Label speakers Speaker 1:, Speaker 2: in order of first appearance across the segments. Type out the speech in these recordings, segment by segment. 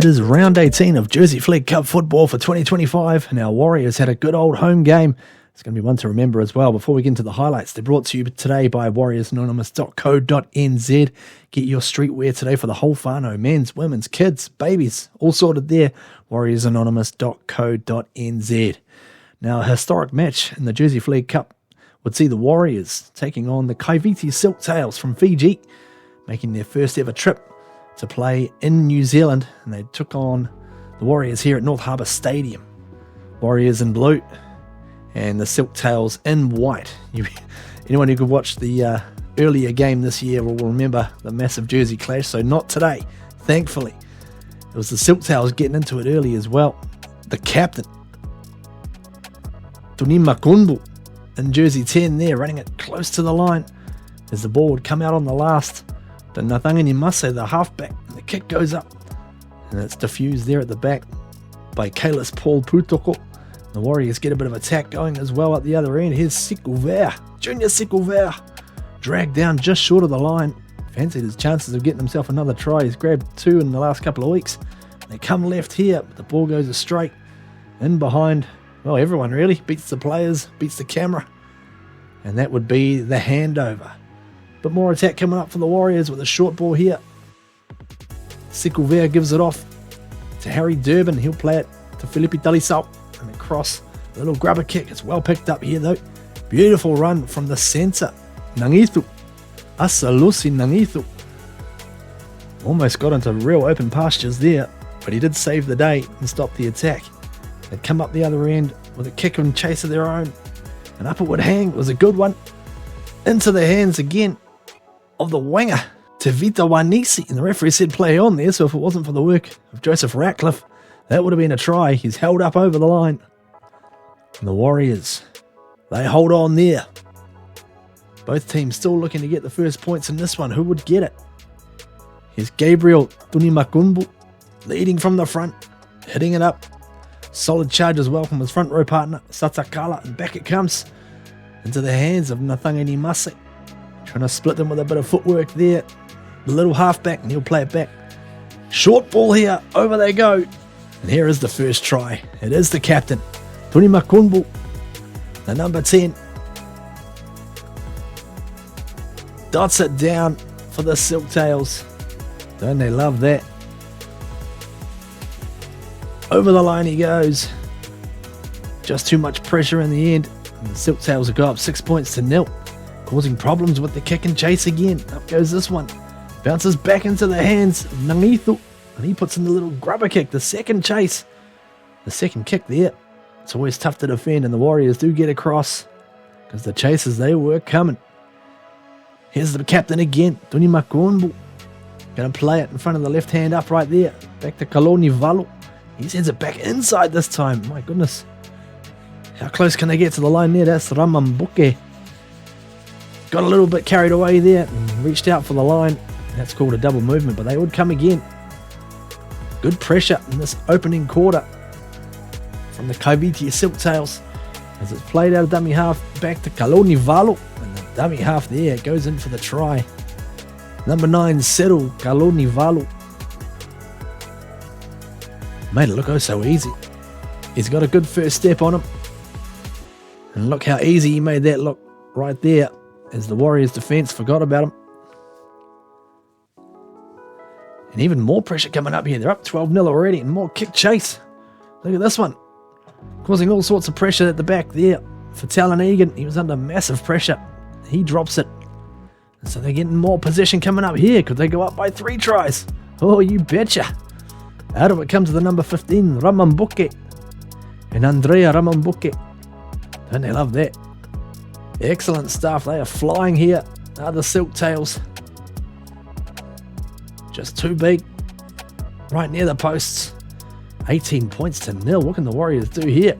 Speaker 1: It is round 18 of Jersey Flegg Cup football for 2025, and our Warriors had a good old home game. It's going to be one to remember as well. Before we get into the highlights, they're brought to you today by warriorsanonymous.co.nz. Get your streetwear today for the whole whānau, men's, women's, kids, babies, all sorted there. warriorsanonymous.co.nz. Now, a historic match in the Jersey Flegg Cup would see the Warriors taking on the Kaiviti Silktails from Fiji, making their first ever trip to play in New Zealand, and they took on the Warriors here at North Harbour Stadium. Warriors in blue and the Silktails in white. Anyone who could watch the earlier game this year will remember the massive jersey clash, so not today, thankfully. It was the Silktails getting into it early as well. The captain, Tuni Makunbu, in jersey 10 there, running it close to the line as the ball would come out on the last. The Nathangani Mase, the halfback, and the kick goes up, and it's diffused there at the back by Kalis Paul Putoko. The Warriors get a bit of attack going as well at the other end. Here's Sikulver, Junior Sikulver, dragged down just short of the line. Fancied his chances of getting himself another try. He's grabbed 2 in the last couple of weeks. They come left here, but the ball goes straight in behind. Well, everyone really beats the players, beats the camera, and that would be the handover. But more attack coming up for the Warriors with a short ball here. Sikulver gives it off to Harry Durbin. He'll play it to Filipe Talisau and across. A little grubber kick. It's well picked up here though. Beautiful run from the centre. Nangithu. Asalusi Nangithu. Almost got into real open pastures there, but he did save the day and stop the attack. They'd come up the other end with a kick and chase of their own. An upperward hang was a good one. Into the hands again of the winger, Tevita Wanisi, and the referee said play on there, so if it wasn't for the work of Joseph Ratcliffe, that would have been a try. He's held up over the line. And the Warriors, they hold on there. Both teams still looking to get the first points in this one. Who would get it? Here's Gabriel Tunimakumbu leading from the front, hitting it up. Solid charge as well from his front row partner, Satakala, and back it comes into the hands of Nathangani Mase. Trying to split them with a bit of footwork there. The little halfback, and he'll play it back. Short ball here, over they go. And here is the first try. It is the captain, Tuni Makunbu, the number 10. Dots it down for the Silktails. Don't they love that? Over the line he goes. Just too much pressure in the end. And the Silktails will go up 6 points to 0, causing problems with the kick and chase again. Up goes this one. Bounces back into the hands of Nangithu, and he puts in the little grubber kick, the second chase. The second kick there. It's always tough to defend, and the Warriors do get across because the chasers, they were coming. Here's the captain again, Tuni Makunbu. Going to play it in front of the left hand up right there. Back to Kaloni Valu. He sends it back inside this time. My goodness. How close can they get to the line there? That's Ramambuke. Got a little bit carried away there and reached out for the line. That's called a double movement, but they would come again. Good pressure in this opening quarter from the Kaiviti Silktails as it's played out of dummy half back to Kaloni Valu, and the dummy half there goes in for the try. Number 9, Settle Kaloni Valu. Made it look oh so easy. He's got a good first step on him. And look how easy he made that look right there as the Warriors defence forgot about him. And even more pressure coming up here. They're up 12-0 already, and more kick chase. Look at this one. Causing all sorts of pressure at the back there for Talon Egan. He was under massive pressure. He drops it. And so they're getting more possession coming up here. Could they go up by 3 tries? Oh, you betcha. Out of it comes the number 15, Ramambuke. And Andrea Ramambuke. Don't they love that? Excellent stuff. They are flying here. Are the Silktails. Just too big. Right near the posts. 18 points to 0. What can the Warriors do here?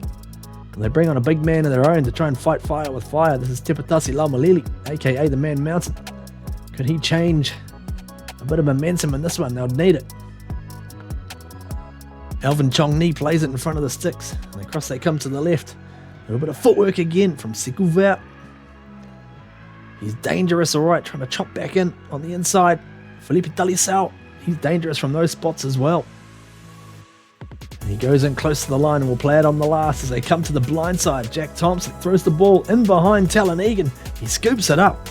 Speaker 1: They bring on a big man of their own to try and fight fire with fire. This is Tepatasi Laumalili, aka the Man Mountain. Could he change a bit of momentum in this one? They'll need it. Alvin Chong Ni plays it in front of the sticks. And across they come to the left. A little bit of footwork again from Sikulver. He's dangerous, alright, trying to chop back in on the inside. Filipe Talisau, he's dangerous from those spots as well. He goes in close to the line and will play it on the last as they come to the blind side. Jack Thompson throws the ball in behind Talon Egan. He scoops it up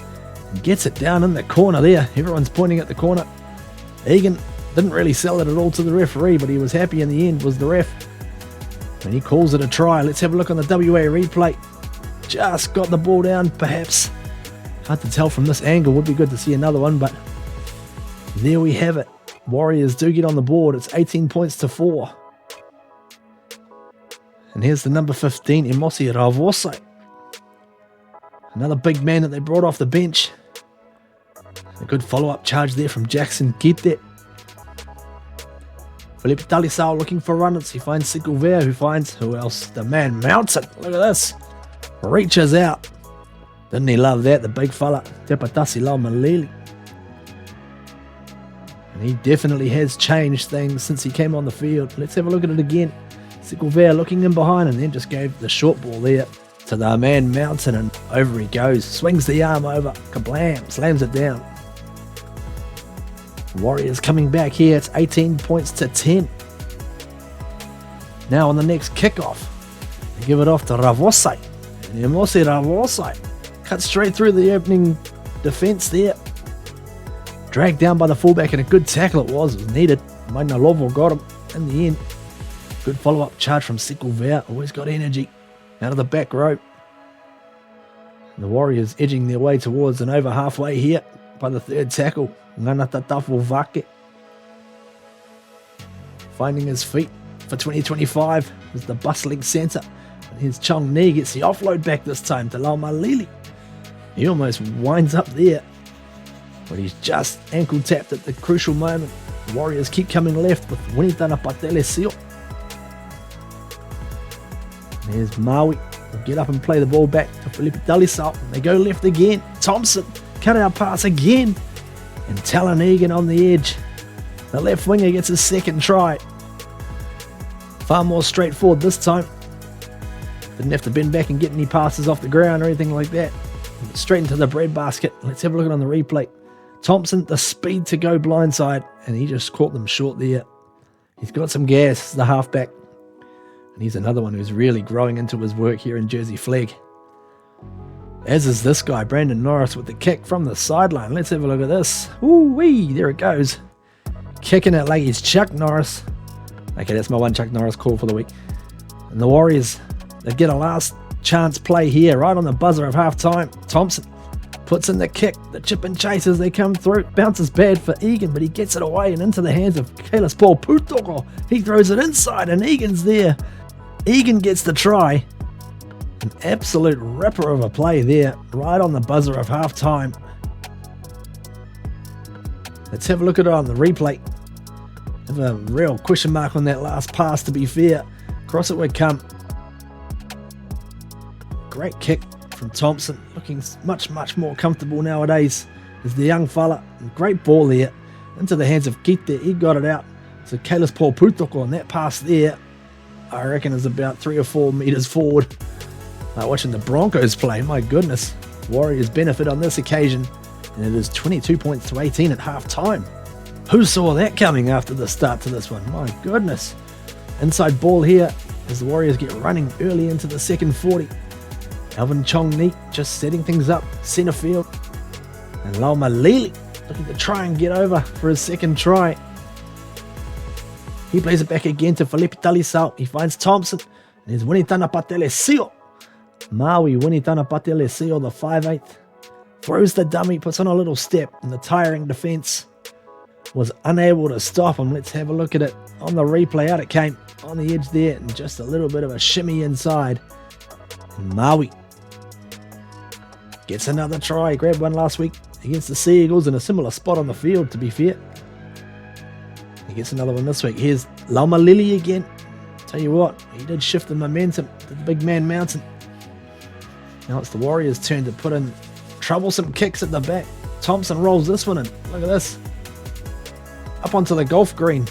Speaker 1: and gets it down in the corner there. Everyone's pointing at the corner. Egan didn't really sell it at all to the referee, but he was happy in the end, was the ref. And he calls it a try. Let's have a look on the WA replay. Just got the ball down, perhaps. Hard to tell from this angle. Would be good to see another one, but there we have it. Warriors do get on the board. It's 18 points to 4. And here's the number 15, Emosi Ravosai. Another big man that they brought off the bench. A good follow-up charge there from Jackson Kite. Felipe Talisao looking for runners. He finds Silktails, who finds, who else? The man Mountain. Look at this. Reaches out. Didn't he love that, the big fella? Tepatasi Laumalili. And he definitely has changed things since he came on the field. Let's have a look at it again. Silktails looking in behind and then just gave the short ball there to the man Mountain, and over he goes. Swings the arm over. Kablam. Slams it down. Warriors coming back here. It's 18 points to 10. Now on the next kickoff, they give it off to Ravosai. And Emosi Ravosai cut straight through the opening defence there. Dragged down by the fullback, and a good tackle it was needed. Maina Lovo got him in the end. Good follow-up charge from Silktails. Always got energy out of the back rope. And the Warriors edging their way towards an over halfway here by the third tackle. Nganatatafu Vake. Finding his feet for 2025 is the bustling centre. And here's Chong Ni, gets the offload back this time to Laumalili. He almost winds up there, but he's just ankle tapped at the crucial moment. The Warriors keep coming left with Winitana Patele Sio. There's Maui. They'll get up and play the ball back to Felipe Talisao. They go left again. Thompson, cut out pass again. And Talon Egan on the edge. The left winger gets his second try. Far more straightforward this time. Didn't have to bend back and get any passes off the ground or anything like that. Straight into the breadbasket. Let's have a look at it on the replay. Thompson, the speed to go blindside, and he just caught them short there. He's got some gas, the halfback. And he's another one who's really growing into his work here in Jersey Flegg. As is this guy, Brandon Norris, with the kick from the sideline. Let's have a look at this. Ooh-wee, there it goes. Kicking it like he's Chuck Norris. Okay, that's my one Chuck Norris call for the week. And the Warriors, they get a last chance play here, right on the buzzer of half-time. Thompson puts in the kick. The chip and chase as they come through. Bounces bad for Egan, but he gets it away and into the hands of Kalis Paul Putoko. He throws it inside, and Egan's there. Egan gets the try. An absolute ripper of a play there, right on the buzzer of half-time. Let's have a look at it on the replay. Have a real question mark on that last pass, to be fair. Cross it would come. Great kick from Thompson, looking much more comfortable nowadays as the young fella. Great ball there into the hands of Kite. He got it out. So Kalis Paul Putoko on that pass there, I reckon, is about 3 or 4 metres forward. Watching the Broncos play, my goodness. Warriors benefit on this occasion, and it is 22 points to 18 at half-time. Who saw that coming after the start to this one? My goodness. Inside ball here as the Warriors get running early into the second 40. Alvin Chong Ni just setting things up, centre field. And Laumalili looking to try and get over for his second try. He plays it back again to Felipe Talisao. He finds Thompson. And here's Winitana Patele Sio. Maui Winitana Patele Sio, the 5'8". Throws the dummy, puts on a little step, and the tiring defence was unable to stop him. Let's have a look at it on the replay. Out it came on the edge there, and just a little bit of a shimmy inside. And Maui gets another try. He grabbed one last week against the Sea Eagles in a similar spot on the field, to be fair. He gets another one this week. Here's Laumalili again. Tell you what, he did shift the momentum to the big man Mountain. Now it's the Warriors' turn to put in troublesome kicks at the back. Thompson rolls this one in. Look at this. Up onto the golf green.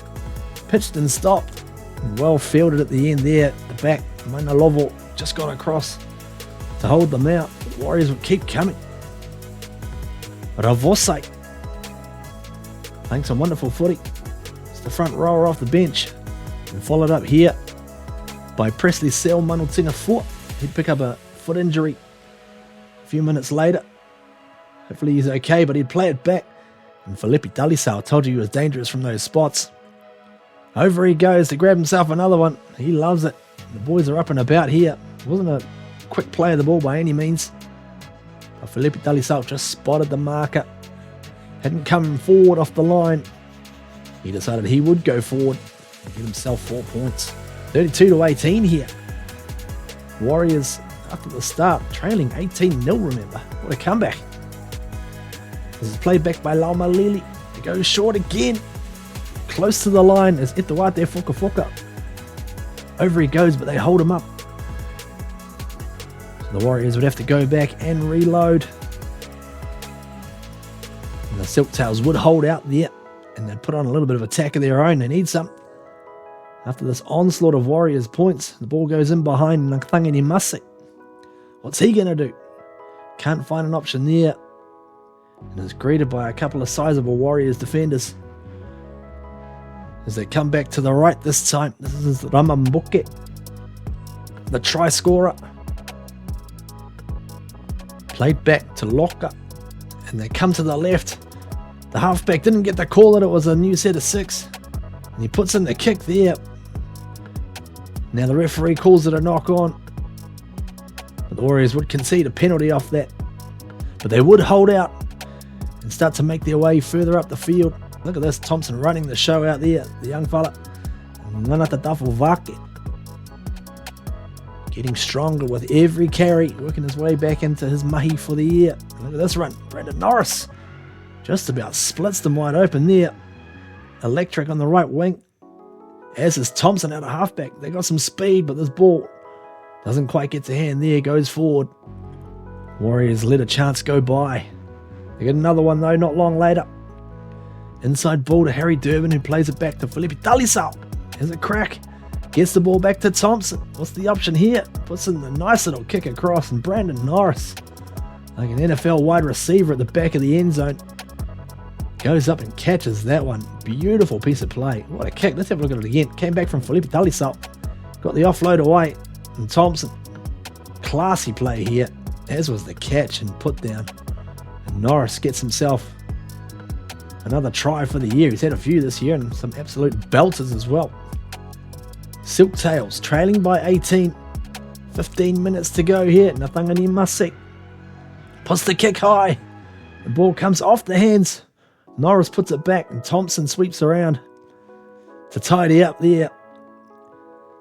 Speaker 1: Pitched and stopped. And well fielded at the end there. The back, Maina Lovo just got across to hold them out. The Warriors would keep coming. Ravosai playing some wonderful footy. It's the front rower off the bench. And followed up here by Presley Sel Manutinga Fort. He'd pick up a foot injury a few minutes later. Hopefully he's okay, but he'd play it back. And Felipe Dalisau, told you he was dangerous from those spots. Over he goes to grab himself another one. He loves it. The boys are up and about here. It wasn't a quick play of the ball by any means. But Felipe Dalisau just spotted the marker. Hadn't come forward off the line. He decided he would go forward and get himself 4 points. 32-18 here. Warriors, after the start, trailing 18-0, remember. What a comeback. This is played back by Laumalili. It goes short again. Close to the line is Ituate Fukafuka. Over he goes, but they hold him up. So the Warriors would have to go back and reload. And the Silktails would hold out there. And they'd put on a little bit of attack of their own. They need some. After this onslaught of Warriors points, the ball goes in behind Ngangini Masi. What's he going to do? Can't find an option there. And is greeted by a couple of sizable Warriors defenders. As they come back to the right this time, this is Ramambuke, the try scorer. Played back to Loka, and they come to the left. The halfback didn't get the call that it was a new set of 6. And he puts in the kick there. Now the referee calls it a knock on. But the Warriors would concede a penalty off that. But they would hold out and start to make their way further up the field. Look at this, Thompson running the show out there, the young fella. Nganata Tafo Vake. Getting stronger with every carry, working his way back into his mahi for the year. Look at this run, Brandon Norris. Just about splits them wide open there. Electric on the right wing. As is Thompson out of halfback. They got some speed, but this ball doesn't quite get to hand there. Goes forward. Warriors let a chance go by. They get another one though, not long later. Inside ball to Harry Durbin, who plays it back to Felipe Dalisau. Here's a crack. Gets the ball back to Thompson. What's the option here? Puts in the nice little kick across, and Brandon Norris, like an NFL wide receiver at the back of the end zone, goes up and catches that one. Beautiful piece of play. What a kick. Let's have a look at it again. Came back from Felipe Dalisau. Got the offload away. And Thompson. Classy play here. As was the catch and put down. And Norris gets himself another try for the year. He's had a few this year and some absolute belters as well. Silktails trailing by 18. 15 minutes to go here. Ngangini Masi puts the kick high. The ball comes off the hands. Norris puts it back and Thompson sweeps around to tidy up there.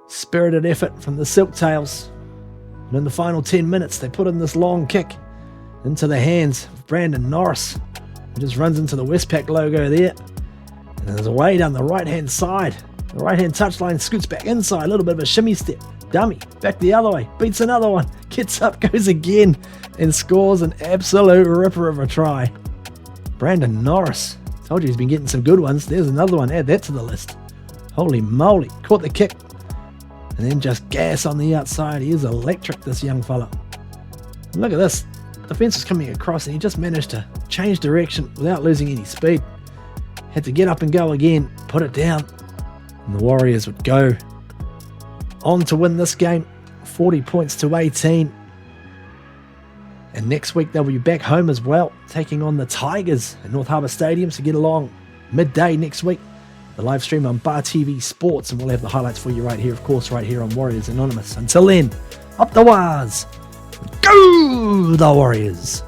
Speaker 1: Spirited effort from the Silktails. And in the final 10 minutes, they put in this long kick into the hands of Brandon Norris. He just runs into the Westpac logo there. And there's a way down the right-hand side. The right-hand touchline scoots back inside. A little bit of a shimmy step. Dummy. Back the other way. Beats another one. Gets up, goes again. And scores an absolute ripper of a try. Brandon Norris. Told you he's been getting some good ones. There's another one. Add that to the list. Holy moly. Caught the kick. And then just gas on the outside. He is electric, this young fella. And look at this. Defense was coming across and he just managed to change direction without losing any speed. Had to get up and go again. Put it down. And the Warriors would go on to win this game. 40 points to 18. And next week they'll be back home as well, taking on the Tigers at North Harbour Stadium. So get along midday next week. The live stream on Bar TV Sports, and we'll have the highlights for you right here, of course, right here on Warriors Anonymous. Until then, up the Waz. Go the Warriors!